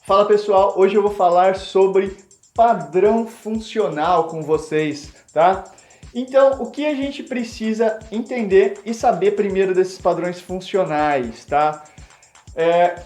Fala pessoal, hoje eu vou falar sobre padrão funcional com vocês, tá? Então, o que a gente precisa entender e saber primeiro desses padrões funcionais, tá?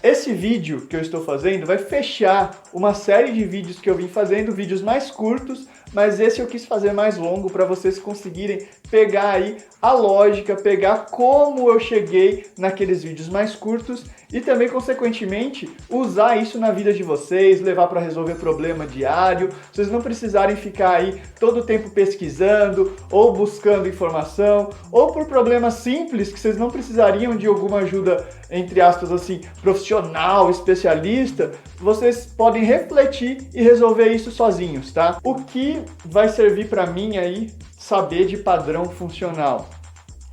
Esse vídeo que eu estou fazendo vai fechar uma série de vídeos que eu vim fazendo, vídeos mais curtos, mas esse eu quis fazer mais longo para vocês conseguirem pegar aí a lógica, pegar como eu cheguei naqueles vídeos mais curtos e também, consequentemente, usar isso na vida de vocês, levar para resolver problema diário, vocês não precisarem ficar aí todo o tempo pesquisando ou buscando informação, ou por problemas simples que vocês não precisariam de alguma ajuda, entre aspas assim, profissional, especialista, vocês podem refletir e resolver isso sozinhos, tá? O que vai servir para mim aí saber de padrão funcional?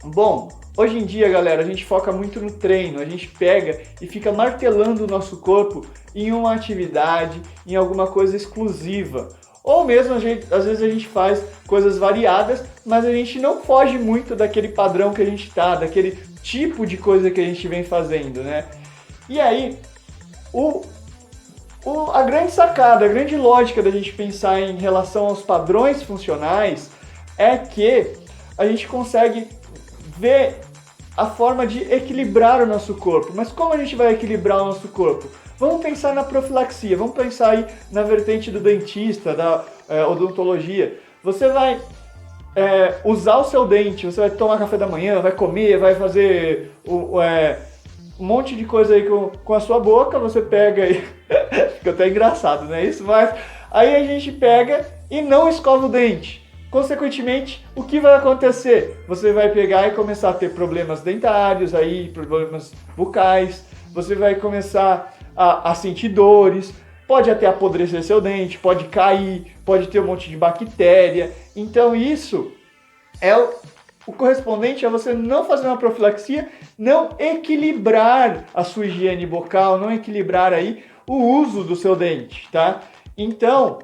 Bom, hoje em dia, galera, a gente foca muito no treino, a gente pega e fica martelando o nosso corpo em uma atividade, em alguma coisa exclusiva. Ou mesmo, às vezes a gente faz coisas variadas, mas a gente não foge muito daquele padrão que a gente tá, daquele tipo de coisa que a gente vem fazendo, né? E aí, a grande sacada, a grande lógica da gente pensar em relação aos padrões funcionais é que a gente consegue ver a forma de equilibrar o nosso corpo. Mas como a gente vai equilibrar o nosso corpo? Vamos pensar na profilaxia, vamos pensar aí na vertente do dentista, da odontologia. Você vai usar o seu dente, você vai tomar café da manhã, vai comer, vai fazer um monte de coisa aí com a sua boca, você pega aí, fica até engraçado, não é isso? Mas aí a gente pega e não escova o dente. Consequentemente, o que vai acontecer? Você vai pegar e começar a ter problemas dentários, aí, problemas bucais, você vai começar a sentir dores, pode até apodrecer seu dente, pode cair, pode ter um monte de bactéria. Então isso é o correspondente a você não fazer uma profilaxia, não equilibrar a sua higiene bucal, não equilibrar aí o uso do seu dente, tá? Então,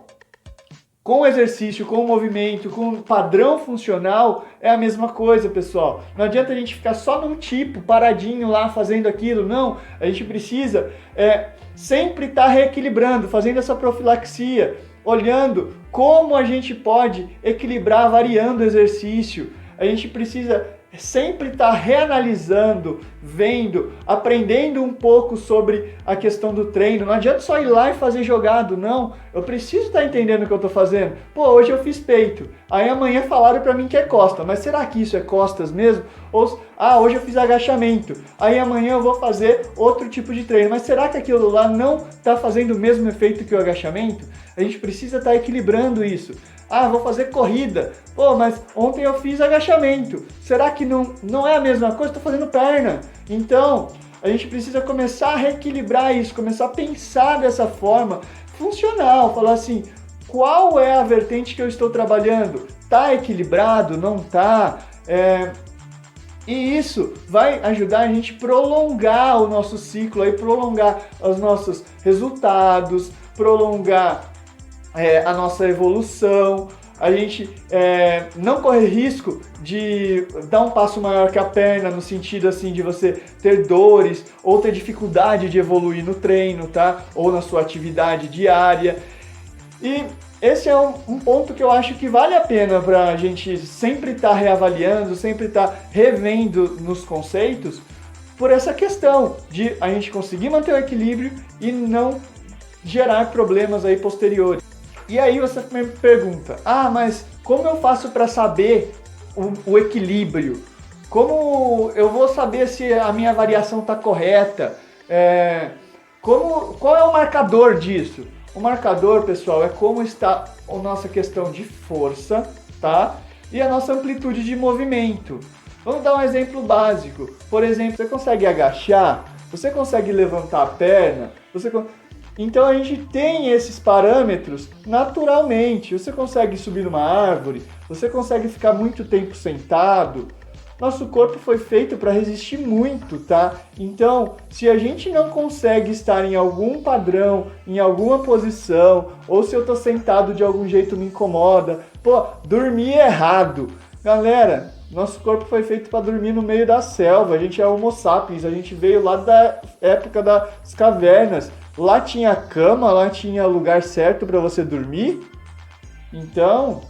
com o exercício, com o movimento, com o padrão funcional, é a mesma coisa, pessoal. Não adianta a gente ficar só num tipo, paradinho lá, fazendo aquilo. Não, a gente precisa sempre estar reequilibrando, fazendo essa profilaxia, olhando como a gente pode equilibrar, variando o exercício. A gente precisa sempre estar reanalisando, vendo, aprendendo um pouco sobre a questão do treino. Não adianta só ir lá e fazer jogado, não. Eu preciso estar entendendo o que eu estou fazendo. Pô, hoje eu fiz peito, aí amanhã falaram para mim que é costa, mas será que isso é costas mesmo? Ou, hoje eu fiz agachamento, aí amanhã eu vou fazer outro tipo de treino, mas será que aquilo lá não está fazendo o mesmo efeito que o agachamento? A gente precisa estar equilibrando isso. Vou fazer corrida. Pô, mas ontem eu fiz agachamento. Será que não é a mesma coisa? Estou fazendo perna. Então, a gente precisa começar a reequilibrar isso, começar a pensar dessa forma funcional. Falar assim, qual é a vertente que eu estou trabalhando? Tá equilibrado? Não tá? E isso vai ajudar a gente a prolongar o nosso ciclo, aí, prolongar os nossos resultados, prolongar a nossa evolução, a gente não correr risco de dar um passo maior que a perna, no sentido assim de você ter dores ou ter dificuldade de evoluir no treino, tá? Ou na sua atividade diária. E esse é um ponto que eu acho que vale a pena para a gente sempre estar reavaliando, sempre estar revendo nos conceitos, por essa questão de a gente conseguir manter o equilíbrio e não gerar problemas aí posteriores. E aí você me pergunta, mas como eu faço para saber o equilíbrio? Como eu vou saber se a minha variação está correta? Qual é o marcador disso? O marcador, pessoal, é como está a nossa questão de força, tá? E a nossa amplitude de movimento. Vamos dar um exemplo básico. Por exemplo, você consegue agachar? Você consegue levantar a perna? Então a gente tem esses parâmetros naturalmente. Você consegue subir numa árvore, você consegue ficar muito tempo sentado. Nosso corpo foi feito para resistir muito, tá? Então, se a gente não consegue estar em algum padrão, em alguma posição, ou se eu tô sentado de algum jeito me incomoda, dormir errado. Galera, nosso corpo foi feito para dormir no meio da selva. A gente é Homo sapiens, a gente veio lá da época das cavernas. Lá tinha cama, lá tinha lugar certo para você dormir. Então,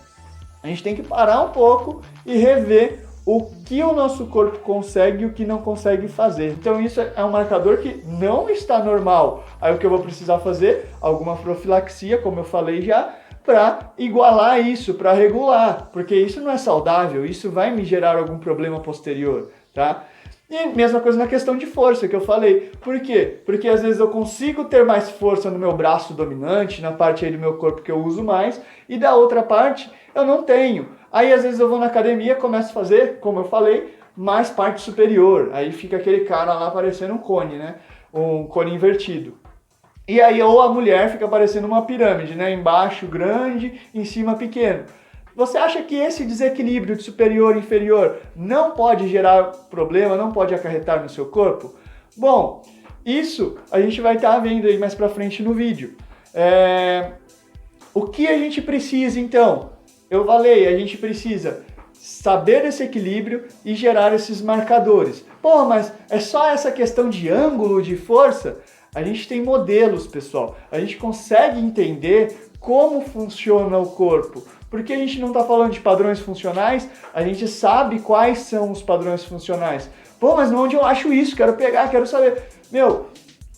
a gente tem que parar um pouco e rever o que o nosso corpo consegue e o que não consegue fazer. Então isso é um marcador que não está normal. Aí o que eu vou precisar fazer? Alguma profilaxia, como eu falei já, para igualar isso, para regular, porque isso não é saudável, isso vai me gerar algum problema posterior, tá? E mesma coisa na questão de força que eu falei. Por quê? Porque às vezes eu consigo ter mais força no meu braço dominante, na parte aí do meu corpo que eu uso mais, e da outra parte eu não tenho. Aí às vezes eu vou na academia, começo a fazer, como eu falei, mais parte superior. Aí fica aquele cara lá parecendo um cone, né? Um cone invertido. E aí ou a mulher fica parecendo uma pirâmide, né? Embaixo grande, em cima pequeno. Você acha que esse desequilíbrio de superior e inferior não pode gerar problema, não pode acarretar no seu corpo? Bom, isso a gente vai estar vendo aí mais pra frente no vídeo. O que a gente precisa então? Eu falei, a gente precisa saber esse equilíbrio e gerar esses marcadores. Pô, mas é só essa questão de ângulo, de força? A gente tem modelos, pessoal. A gente consegue entender como funciona o corpo. Porque a gente não está falando de padrões funcionais, a gente sabe quais são os padrões funcionais. Pô, mas onde eu acho isso? Quero pegar, quero saber. Meu,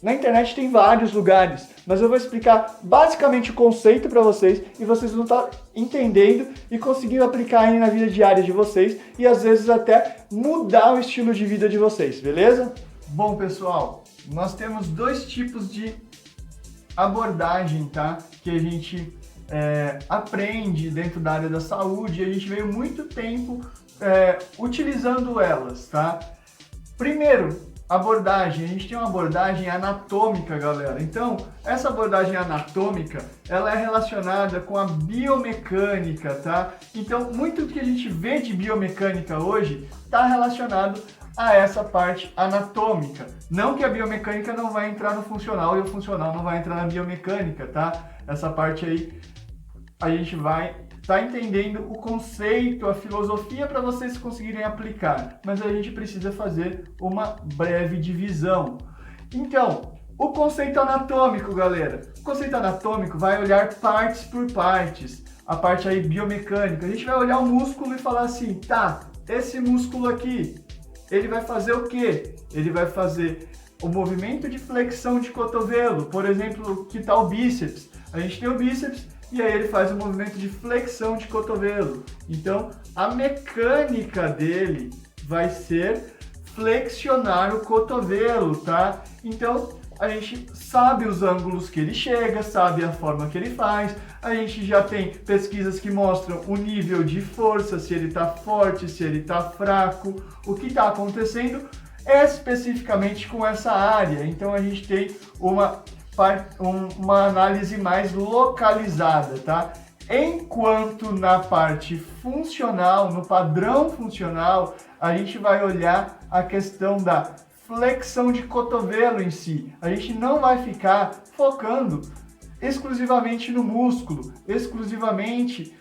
na internet tem vários lugares, mas eu vou explicar basicamente o conceito para vocês e vocês vão estar entendendo e conseguindo aplicar aí na vida diária de vocês e às vezes até mudar o estilo de vida de vocês, beleza? Bom, pessoal, nós temos dois tipos de abordagem, tá? Que a gente aprende dentro da área da saúde e a gente veio muito tempo utilizando elas, tá? Primeiro, abordagem, a gente tem uma abordagem anatômica, galera. Então, essa abordagem anatômica, ela é relacionada com a biomecânica, tá? Então, muito do que a gente vê de biomecânica hoje está relacionado a essa parte anatômica. Não que a biomecânica não vai entrar no funcional e o funcional não vai entrar na biomecânica, tá? Essa parte aí a gente vai estar entendendo o conceito, a filosofia para vocês conseguirem aplicar. Mas a gente precisa fazer uma breve divisão. Então, o conceito anatômico, galera. O conceito anatômico vai olhar partes por partes. A parte aí biomecânica. A gente vai olhar o músculo e falar assim, tá, esse músculo aqui, ele vai fazer o quê? Ele vai fazer o movimento de flexão de cotovelo. Por exemplo, que tal o bíceps? A gente tem o bíceps e aí ele faz o movimento de flexão de cotovelo. Então, a mecânica dele vai ser flexionar o cotovelo, tá? Então, a gente sabe os ângulos que ele chega, sabe a forma que ele faz. A gente já tem pesquisas que mostram o nível de força, se ele está forte, se ele está fraco, o que está acontecendo especificamente com essa área. Então, a gente tem uma análise mais localizada, tá? Enquanto na parte funcional, no padrão funcional, a gente vai olhar a questão da flexão de cotovelo em si. A gente não vai ficar focando exclusivamente no músculo, exclusivamente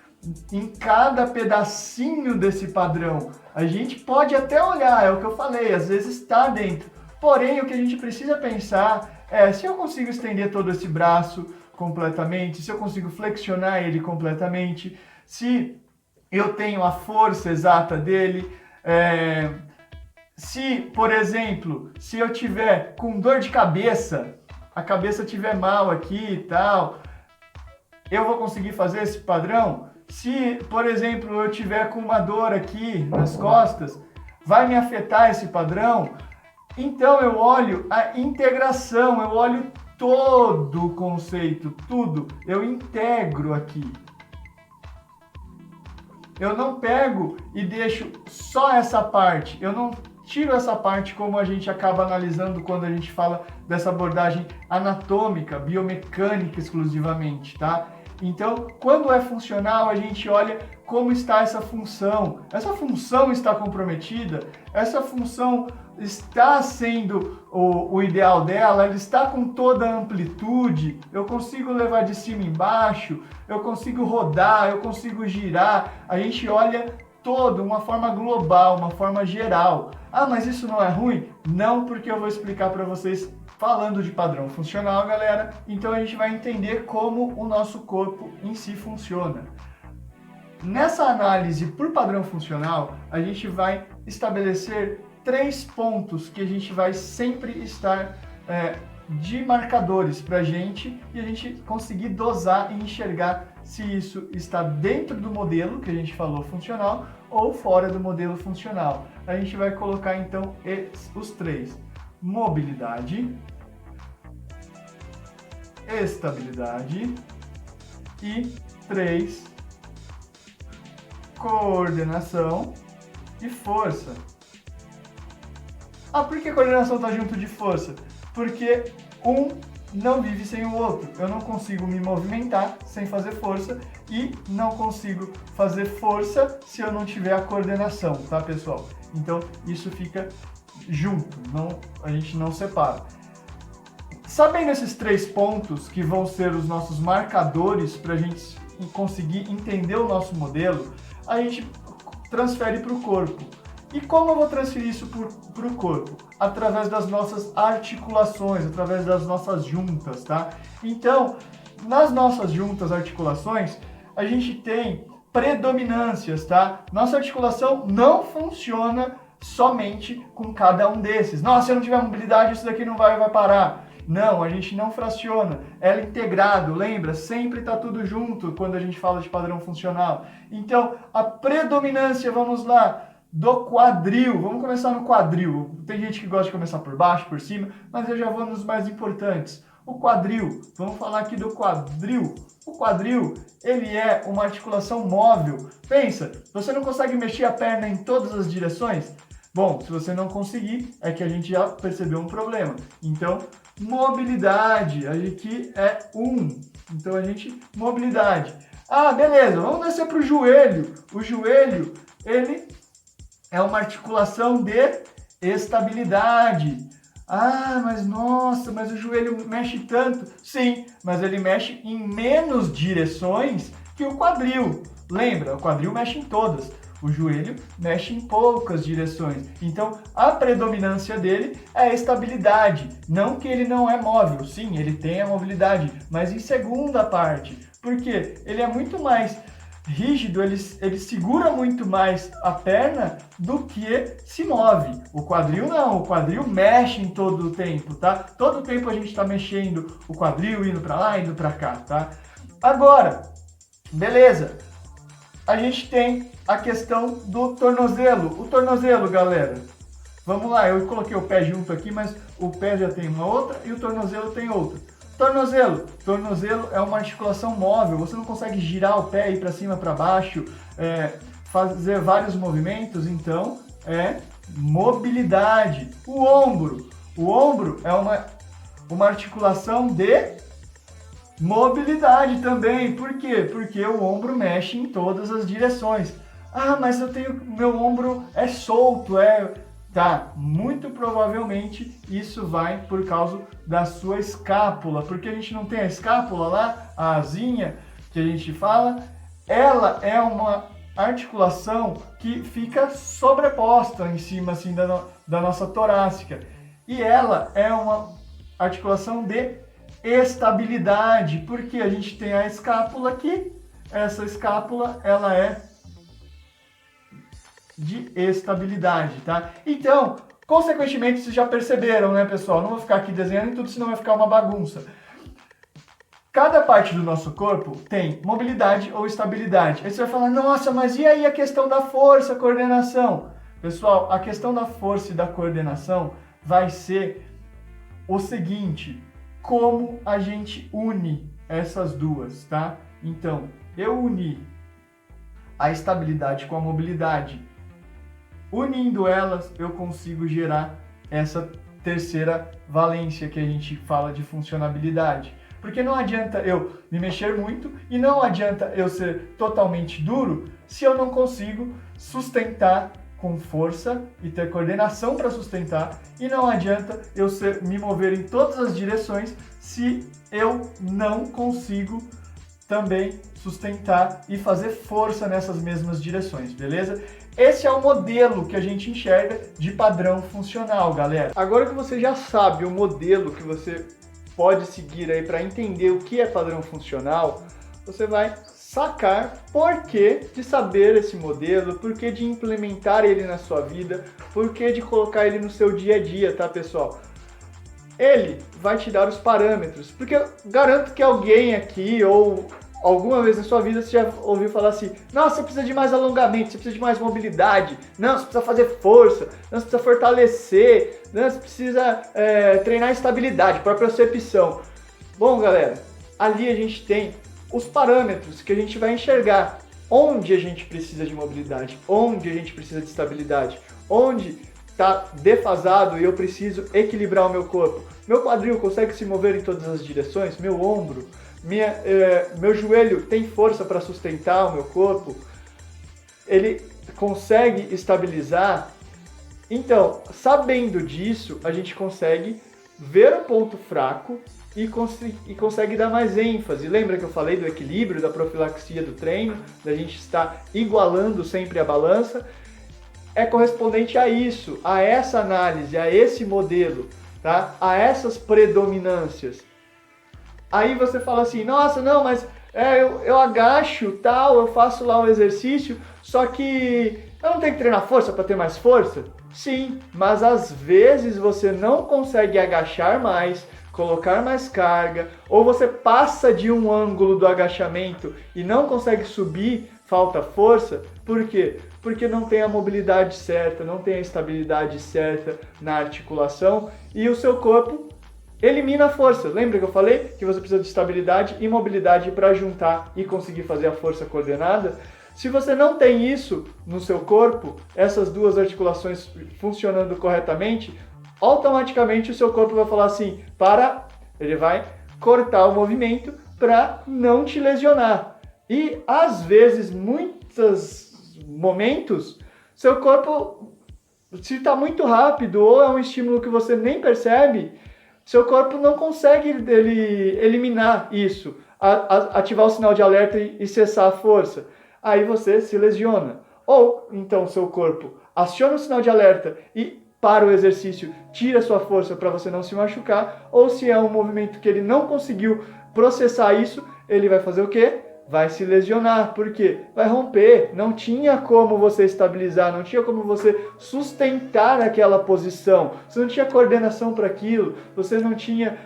em cada pedacinho desse padrão. A gente pode até olhar, é o que eu falei, às vezes está dentro. Porém, o que a gente precisa pensar se eu consigo estender todo esse braço completamente, se eu consigo flexionar ele completamente, se eu tenho a força exata dele, se, por exemplo, se eu tiver com dor de cabeça, a cabeça tiver mal aqui e tal, eu vou conseguir fazer esse padrão? Se, por exemplo, eu tiver com uma dor aqui nas costas, vai me afetar esse padrão? Então eu olho a integração, eu olho todo o conceito, tudo, eu integro aqui. Eu não pego e deixo só essa parte, eu não tiro essa parte como a gente acaba analisando quando a gente fala dessa abordagem anatômica, biomecânica exclusivamente, tá? Então, quando é funcional, a gente olha como está essa função. Essa função está comprometida? Essa função está sendo o ideal dela? Ela está com toda a amplitude? Eu consigo levar de cima embaixo? Eu consigo rodar? Eu consigo girar? A gente olha todo, uma forma global, uma forma geral. Ah, mas isso não é ruim? Não, porque eu vou explicar para vocês falando de padrão funcional, galera, então a gente vai entender como o nosso corpo em si funciona. Nessa análise por padrão funcional, a gente vai estabelecer 3 pontos que a gente vai sempre estar de marcadores para a gente e a gente conseguir dosar e enxergar se isso está dentro do modelo que a gente falou funcional ou fora do modelo funcional. A gente vai colocar então os 3: mobilidade, estabilidade e 3: coordenação e força. Ah, por que coordenação está junto de força? Porque um não vive sem o outro. Eu não consigo me movimentar sem fazer força e não consigo fazer força se eu não tiver a coordenação, tá, pessoal? Então, isso fica junto, a gente não separa. Sabendo esses 3 pontos que vão ser os nossos marcadores para a gente conseguir entender o nosso modelo, a gente transfere para o corpo. E como eu vou transferir isso para o corpo? Através das nossas articulações, através das nossas juntas, tá? Então, nas nossas juntas, articulações, a gente tem predominâncias, tá? Nossa articulação não funciona somente com cada um desses. Nossa, se eu não tiver mobilidade, isso daqui não vai parar. Não, a gente não fraciona, ela é integrado, lembra? Sempre está tudo junto quando a gente fala de padrão funcional. Então, a predominância, vamos lá, do quadril. Vamos começar no quadril. Tem gente que gosta de começar por baixo, por cima, mas eu já vou nos mais importantes. O quadril, vamos falar aqui do quadril. O quadril, ele é uma articulação móvel. Pensa, você não consegue mexer a perna em todas as direções? Bom, se você não conseguir, é que a gente já percebeu um problema. Então, mobilidade, aqui é 1. Então, mobilidade. Ah, beleza, vamos descer para o joelho. O joelho, ele é uma articulação de estabilidade. Ah, mas nossa, mas o joelho mexe tanto. Sim, mas ele mexe em menos direções que o quadril. Lembra, o quadril mexe em todas. O joelho mexe em poucas direções. Então, a predominância dele é a estabilidade. Não que ele não é móvel. Sim, ele tem a mobilidade, mas em segunda parte. Por quê? Ele é muito mais rígido, ele segura muito mais a perna do que se move. O quadril não, o quadril mexe em todo o tempo, tá? Todo o tempo a gente está mexendo o quadril, indo para lá, indo para cá, tá? Agora, beleza, a gente tem a questão do tornozelo. O tornozelo, galera, vamos lá, eu coloquei o pé junto aqui, mas o pé já tem uma outra e o tornozelo tem outra. Tornozelo é uma articulação móvel, você não consegue girar o pé, ir para cima, para baixo, fazer vários movimentos, então é mobilidade. O ombro é uma articulação de mobilidade também. Por quê? Porque o ombro mexe em todas as direções. Ah, mas meu ombro é solto, Tá, muito provavelmente isso vai por causa da sua escápula, porque a gente não tem a escápula lá, a asinha que a gente fala, ela é uma articulação que fica sobreposta em cima assim da nossa torácica, e ela é uma articulação de estabilidade, porque a gente tem a escápula aqui, essa escápula ela é de estabilidade, tá? Então, consequentemente, vocês já perceberam, né, pessoal? Não vou ficar aqui desenhando em tudo, senão vai ficar uma bagunça. Cada parte do nosso corpo tem mobilidade ou estabilidade. Aí você vai falar, nossa, mas e aí a questão da força, coordenação? Pessoal, a questão da força e da coordenação vai ser o seguinte: como a gente une essas duas, tá? Então, eu uni a estabilidade com a mobilidade. Unindo elas, eu consigo gerar essa terceira valência que a gente fala de funcionabilidade. Porque não adianta eu me mexer muito e não adianta eu ser totalmente duro se eu não consigo sustentar com força e ter coordenação para sustentar, e não adianta eu me mover em todas as direções se eu não consigo também sustentar e fazer força nessas mesmas direções, beleza? Esse é o modelo que a gente enxerga de padrão funcional, galera. Agora que você já sabe o modelo que você pode seguir aí para entender o que é padrão funcional, você vai sacar por que de saber esse modelo, por que de implementar ele na sua vida, por que de colocar ele no seu dia a dia, tá, pessoal? Ele vai te dar os parâmetros, porque eu garanto que alguém aqui ou alguma vez na sua vida você já ouviu falar assim: nossa, você precisa de mais alongamento, você precisa de mais mobilidade, não, você precisa fazer força, não, você precisa fortalecer, não, você precisa treinar estabilidade, propriocepção. Bom, galera, ali a gente tem os parâmetros que a gente vai enxergar onde a gente precisa de mobilidade, onde a gente precisa de estabilidade, onde está defasado e eu preciso equilibrar o meu corpo. Meu quadril consegue se mover em todas as direções, meu ombro, meu joelho tem força para sustentar o meu corpo, ele consegue estabilizar. Então, sabendo disso, a gente consegue ver o ponto fraco e consegue dar mais ênfase. Lembra que eu falei do equilíbrio, da profilaxia do treino, da gente estar igualando sempre a balança? É correspondente a isso, a essa análise, a esse modelo, tá? A essas predominâncias. Aí você fala assim: nossa, não, mas eu agacho, tal, eu faço lá um exercício, só que eu não tenho que treinar força para ter mais força? Sim, mas às vezes você não consegue agachar mais, colocar mais carga, ou você passa de um ângulo do agachamento e não consegue subir, falta força. Por quê? Porque não tem a mobilidade certa, não tem a estabilidade certa na articulação e o seu corpo elimina a força. Lembra que eu falei que você precisa de estabilidade e mobilidade para juntar e conseguir fazer a força coordenada? Se você não tem isso no seu corpo, essas duas articulações funcionando corretamente, automaticamente o seu corpo vai falar assim: para, ele vai cortar o movimento para não te lesionar. E às vezes, muitos momentos, seu corpo, se está muito rápido ou é um estímulo que você nem percebe, seu corpo não consegue eliminar isso, ativar o sinal de alerta e cessar a força. Aí você se lesiona. Ou então seu corpo aciona o sinal de alerta e para o exercício tira sua força para você não se machucar. Ou se é um movimento que ele não conseguiu processar isso, ele vai fazer o quê? Vai se lesionar, porque vai romper, não tinha como você estabilizar, não tinha como você sustentar aquela posição, você não tinha coordenação para aquilo, você não tinha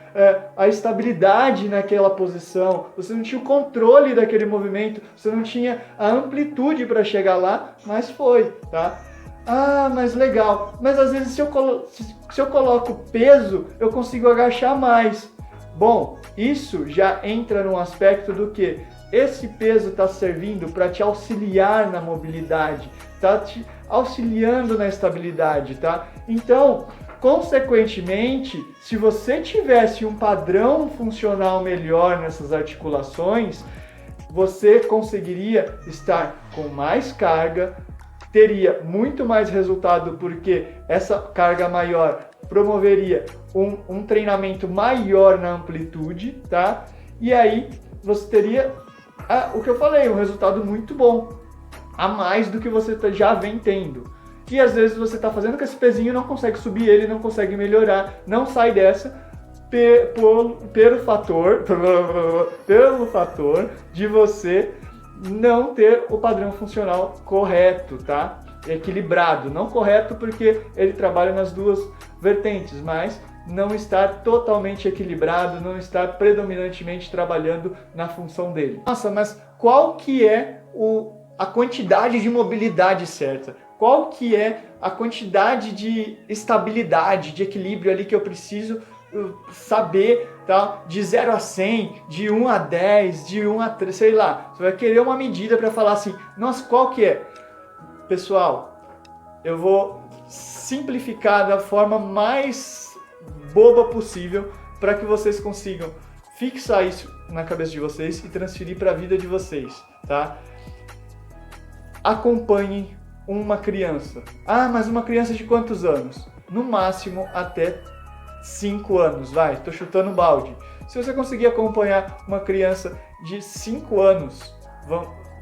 a estabilidade naquela posição, você não tinha o controle daquele movimento, você não tinha a amplitude para chegar lá, mas foi, tá? Ah, mas legal, mas às vezes se eu coloco peso, eu consigo agachar mais. Bom, isso já entra num aspecto do que? Esse peso está servindo para te auxiliar na mobilidade, está te auxiliando na estabilidade, tá? Então, consequentemente, se você tivesse um padrão funcional melhor nessas articulações, você conseguiria estar com mais carga, teria muito mais resultado, porque essa carga maior promoveria um treinamento maior na amplitude, tá? E aí você teria o que eu falei, um resultado muito bom, a mais do que você já vem tendo. E às vezes você está fazendo com esse pezinho e não consegue subir ele, não consegue melhorar, não sai dessa pelo fator de você não ter o padrão funcional correto, tá? Equilibrado, não correto porque ele trabalha nas duas vertentes, mas não estar totalmente equilibrado, não estar predominantemente trabalhando na função dele. Nossa, mas qual que é a quantidade de mobilidade certa? Qual que é a quantidade de estabilidade, de equilíbrio ali que eu preciso saber, tá? De 0 a 100, de 1 a 10, de 1 a 3, sei lá. Você vai querer uma medida para falar assim: nossa, qual que é? Pessoal, eu vou simplificar da forma mais boba possível para que vocês consigam fixar isso na cabeça de vocês e transferir para a vida de vocês, tá? Acompanhem uma criança. Ah, mas uma criança de quantos anos? No máximo até 5 anos, vai, tô chutando balde. Se você conseguir acompanhar uma criança de 5 anos,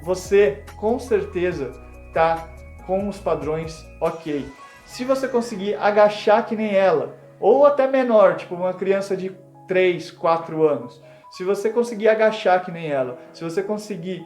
você com certeza tá com os padrões ok. Se você conseguir agachar que nem ela, ou até menor, tipo uma criança de 3, 4 anos, se você conseguir agachar que nem ela, se você conseguir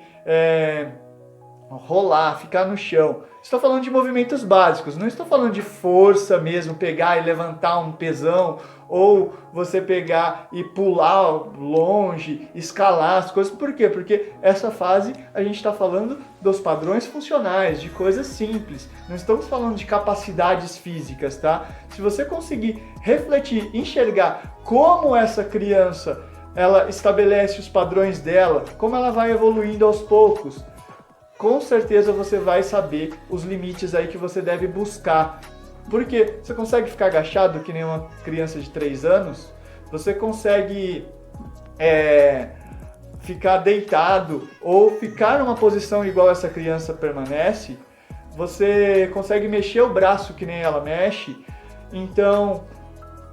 rolar, ficar no chão, estou falando de movimentos básicos, não estou falando de força mesmo, pegar e levantar um pesão, ou você pegar e pular longe, escalar as coisas. Por quê? Porque essa fase a gente está falando dos padrões funcionais, de coisas simples. Não estamos falando de capacidades físicas, tá? Se você conseguir refletir, enxergar como essa criança ela estabelece os padrões dela, como ela vai evoluindo aos poucos, com certeza você vai saber os limites aí que você deve buscar. Porque você consegue ficar agachado que nem uma criança de 3 anos, você consegue ficar deitado ou ficar numa posição igual essa criança permanece, você consegue mexer o braço que nem ela mexe. Então,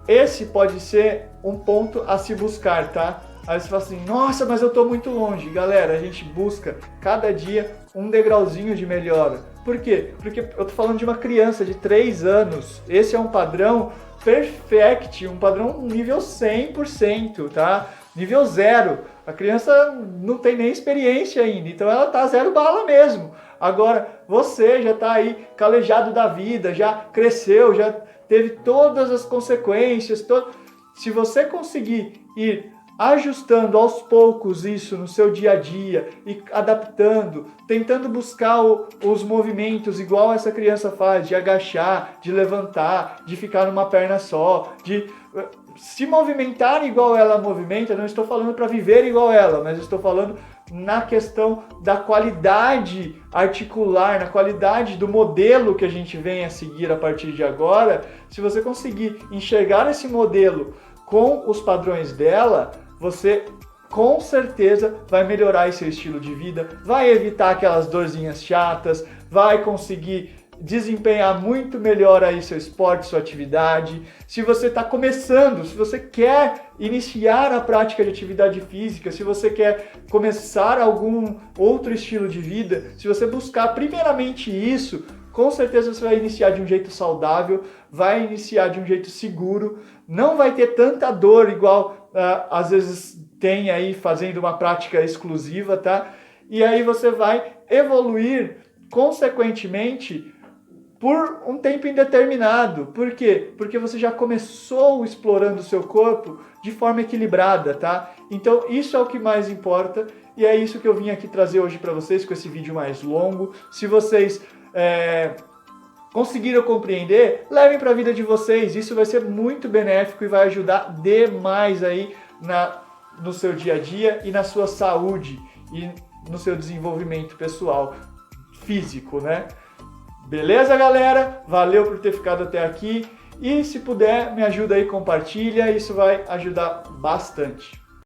esse pode ser um ponto a se buscar, tá? Aí você fala assim, nossa, mas eu tô muito longe. Galera, a gente busca cada dia um degrauzinho de melhora. Por quê? Porque eu tô falando de uma criança de 3 anos. Esse é um padrão perfect, um padrão nível 100%, tá? Nível 0. A criança não tem nem experiência ainda, então ela tá 0 bala mesmo. Agora, você já tá aí calejado da vida, já cresceu, já teve todas as consequências. Se você conseguir ir ajustando aos poucos isso no seu dia a dia e adaptando, tentando buscar os movimentos igual essa criança faz, de agachar, de levantar, de ficar numa perna só, de se movimentar igual ela movimenta. Não estou falando para viver igual ela, mas estou falando na questão da qualidade articular, na qualidade do modelo que a gente vem a seguir a partir de agora. Se você conseguir enxergar esse modelo com os padrões dela, você com certeza vai melhorar esse seu estilo de vida, vai evitar aquelas dorzinhas chatas, vai conseguir desempenhar muito melhor aí seu esporte, sua atividade. Se você está começando, se você quer iniciar a prática de atividade física, se você quer começar algum outro estilo de vida, se você buscar primeiramente isso, com certeza você vai iniciar de um jeito saudável, vai iniciar de um jeito seguro, não vai ter tanta dor igual às vezes tem aí fazendo uma prática exclusiva, tá? E aí você vai evoluir consequentemente por um tempo indeterminado. Por quê? Porque você já começou explorando o seu corpo de forma equilibrada, tá? Então isso é o que mais importa e é isso que eu vim aqui trazer hoje para vocês com esse vídeo mais longo. Se vocês conseguiram compreender, levem para a vida de vocês. Isso vai ser muito benéfico e vai ajudar demais aí no seu dia a dia e na sua saúde e no seu desenvolvimento pessoal, físico, né? Beleza, galera? Valeu por ter ficado até aqui e se puder, me ajuda aí, compartilha, isso vai ajudar bastante.